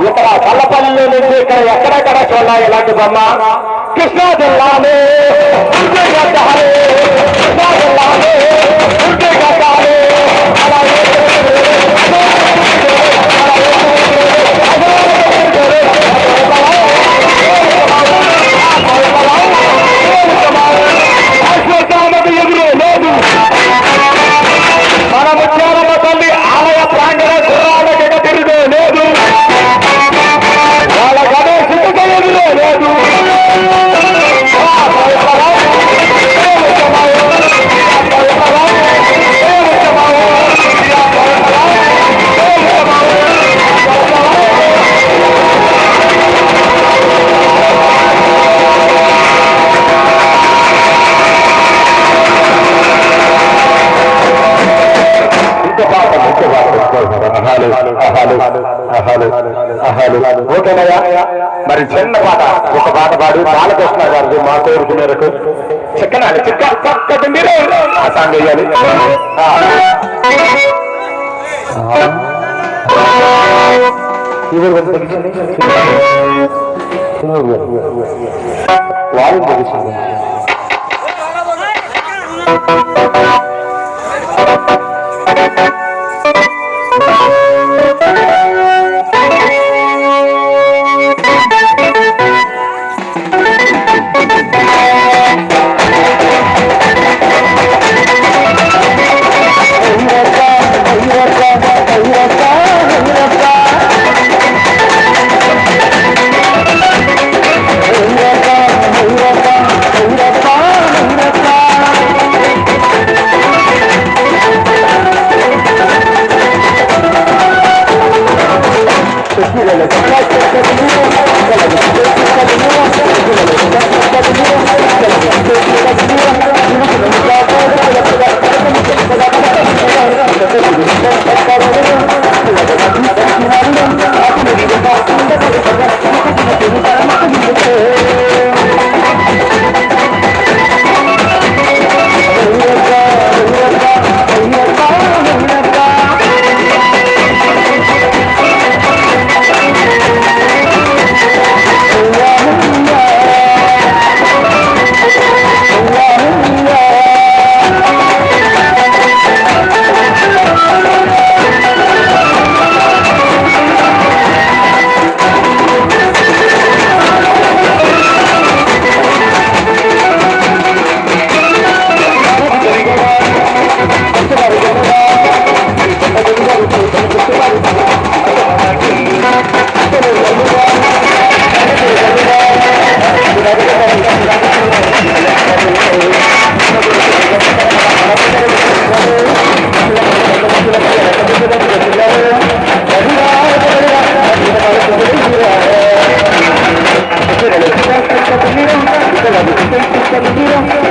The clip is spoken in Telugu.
ఇక్కడ చల్లపల్లి నుంచి ఇక్కడ ఎక్కడెక్కడ చూడాలి ఇలాంటి బొమ్మ కృష్ణా జిల్లాలో కృష్ణా జిల్లాలో అలాగే ఎదురు లేదు మన ముత్యాలమ్మ తల్లి ఆలయ ప్రాంగణ గుర్రాలకి తిరిగే లేదు వాళ్ళ గణేష్ ఎదురే లేదు ఓకేనయ్యా మరి చిన్న పాట ఒక పాట పాడు బాలకృష్ణ గారు మా కోరిక మేరకు చిక్కనాలి చక్కటి మీరు ఆ సాంగ్ వేయాలి Thank you.